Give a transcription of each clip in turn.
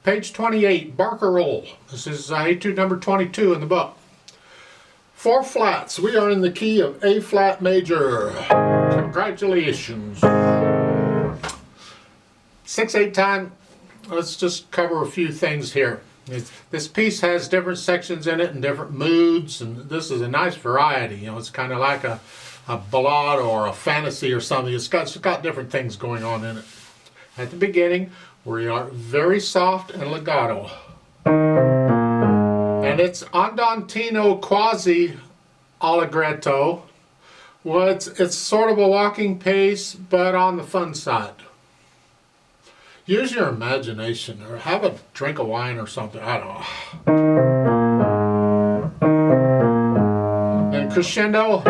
Page 28, Barcarolle. This is etude number 22 in the book. 4 flats. We are in the key of A flat major. Congratulations. 6/8 time. Let's just cover a few things here. This piece has different sections in it and different moods, and this is a nice variety. You know, it's kind of like a ballad or a fantasy or something. It's got different things going on in it. At the beginning, we are very soft and legato. And it's andantino quasi allegretto. Well, it's sort of a walking pace, but on the fun side. Use your imagination, or have a drink of wine or something. I don't know. And crescendo.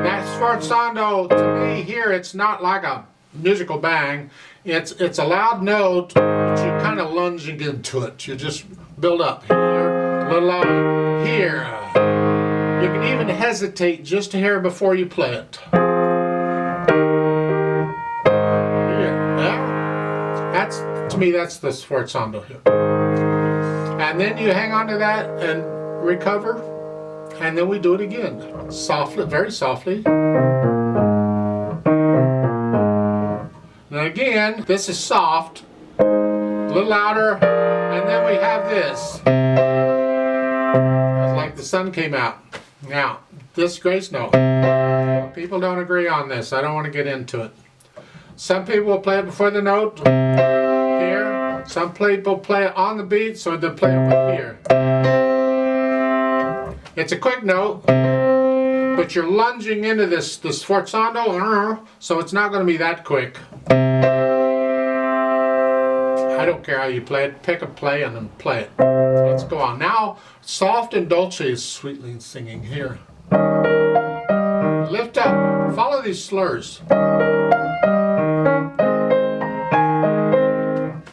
That sforzando, to me here, it's not like a musical bang. It's a loud note, but you kind of lunging into it. You just build up here, a little louder here. You can even hesitate just a hair before you play it. To me, that's the sforzando here. And then you hang on to that and recover, and then we do it again. Softly, very softly. And again, this is soft, a little louder, and then we have this. It's like the sun came out. Now, this grace note. People don't agree on this. I don't want to get into it. Some people will play it before the note. Here. Some people play it on the beat, so they play it with here. It's a quick note, but you're lunging into this sforzando, so it's not going to be that quick. I don't care how you play it. Pick a play and then play it. Let's go on. Now, soft and dolce is sweetly singing here. Lift up. Follow these slurs.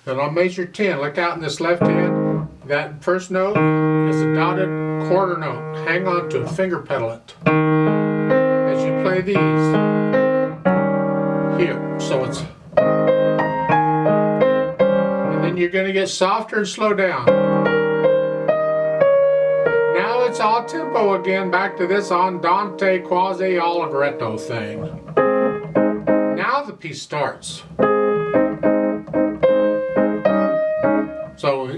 Then on measure 10, look out in this left hand. That first note is a dotted quarter note. Hang on to it, finger pedal it. As you play these, here. So it's, and then you're going to get softer and slow down. Now it's all tempo again, back to this andante quasi allegretto thing. Now the piece starts. So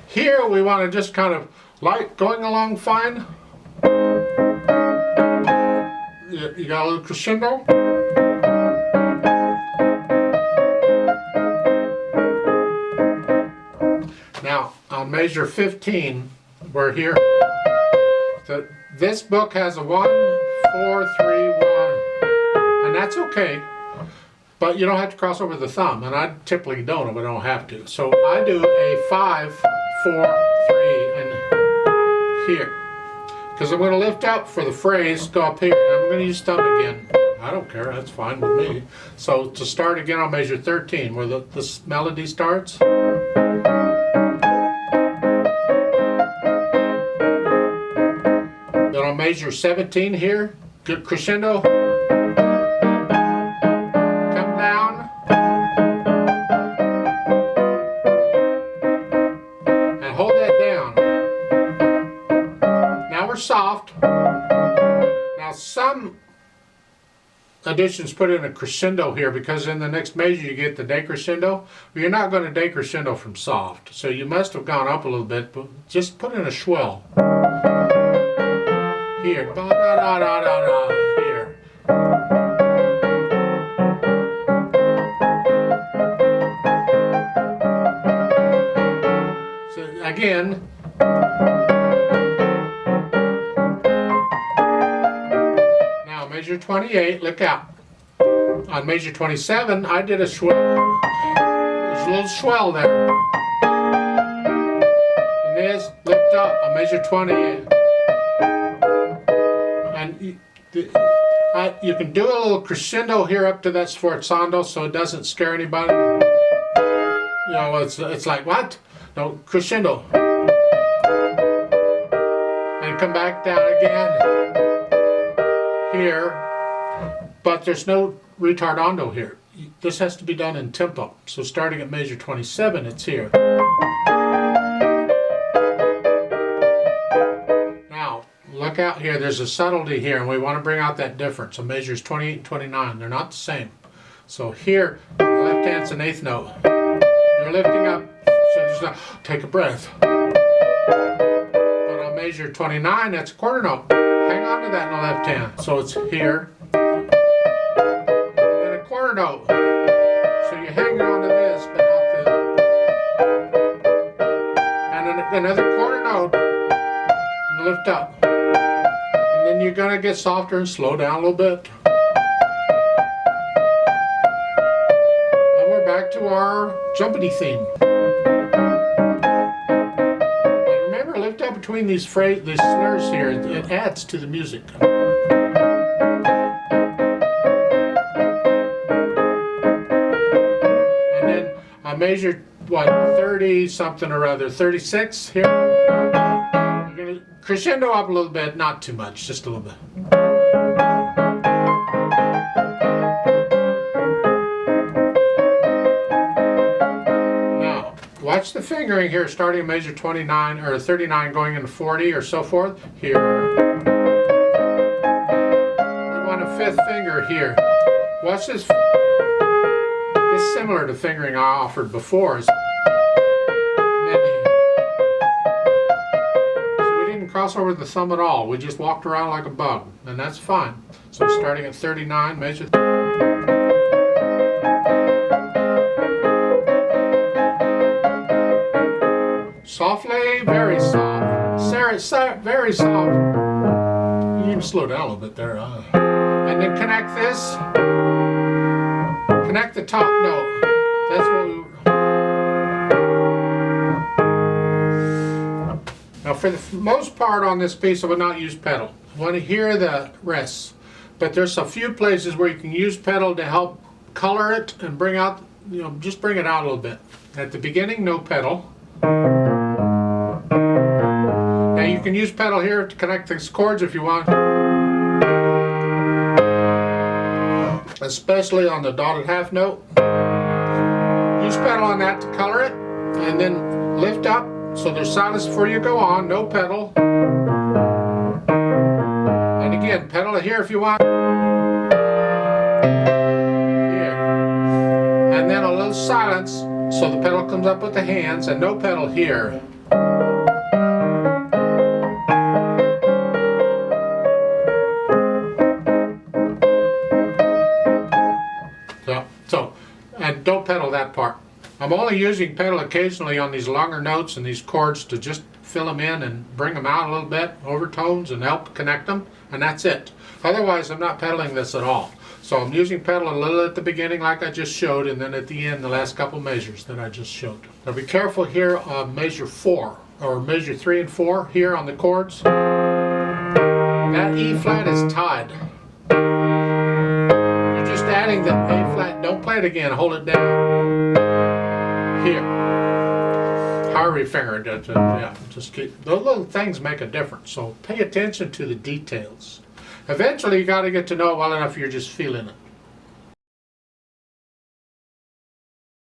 here we want to just kind of like going along fine. You got a little crescendo. Now on measure 15, we're here. So this book has a 1, 4, 3, 1, and that's okay. But you don't have to cross over the thumb, and I typically don't, but I don't have to. So I do a 5, 4, 3, and here. Because I'm going to lift up for the phrase, go up here, and I'm going to use thumb again. I don't care, that's fine with me. So to start again on measure 13, where this melody starts. Then on measure 17 here, good crescendo. Soft. Now some editions put in a crescendo here because in the next measure you get the decrescendo, but you're not going to decrescendo from soft, so you must have gone up a little bit, but just put in a swell here, da da da da da da, here. So again, measure 28, look out. On measure 27, I did a swell. There's a little swell there. And there's lift up on measure 28. And you can do a little crescendo here up to that sforzando so it doesn't scare anybody. You know, it's like, what? No, crescendo. And come back down again. Here, but there's no ritardando here. this has to be done in tempo. So starting at measure 27, it's here. Now, look out here, there's a subtlety here, and we want to bring out that difference. So measures 28 and 29, they're not the same. So here, the left hand's an eighth note. You're lifting up, so there's no, take a breath. But on measure 29, that's a quarter note. Hang on to that in the left hand. So it's here, and a quarter note. So you're hanging on to this, but not the, and then another quarter note, and lift up. And then you're gonna get softer and slow down a little bit. Back to our jumpity theme. And remember, lift up between these slurs here. It adds to the music. And then I measured, what, 30 something or other, 36 here. You're going to crescendo up a little bit, not too much, just a little bit. Watch the fingering here, starting at measure 29 or 39, going into 40 or so forth. Here. We want a fifth finger here. Watch this. This is similar to fingering I offered before. So we didn't cross over the thumb at all. We just walked around like a bug, and that's fine. So starting at 39, measure. Softly, very soft. Very soft. You can slow down a little bit there. And then connect this. Connect the top note. That's what we... Now for the most part on this piece I would not use pedal. I want to hear the rests. But there's a few places where you can use pedal to help color it and bring out, just bring it out a little bit. At the beginning, no pedal. Now you can use pedal here to connect these chords if you want. Especially on the dotted half note. Use pedal on that to color it, and then lift up so there's silence before you go on, no pedal. And again, pedal it here if you want. Here. And then a little silence so the pedal comes up with the hands, and no pedal here. And don't pedal that part. I'm only using pedal occasionally on these longer notes and these chords to just fill them in and bring them out a little bit, overtones, and help connect them, and that's it. Otherwise, I'm not pedaling this at all. So I'm using pedal a little at the beginning like I just showed, and then at the end, the last couple measures that I just showed. Now be careful here on measure 4, or measure 3 and 4 here on the chords. That E flat is tied. Just adding the A flat, don't play it again, hold it down. Here. However you finger it, yeah, just keep, those little things make a difference, so pay attention to the details. Eventually you got to get to know it well enough you're just feeling it.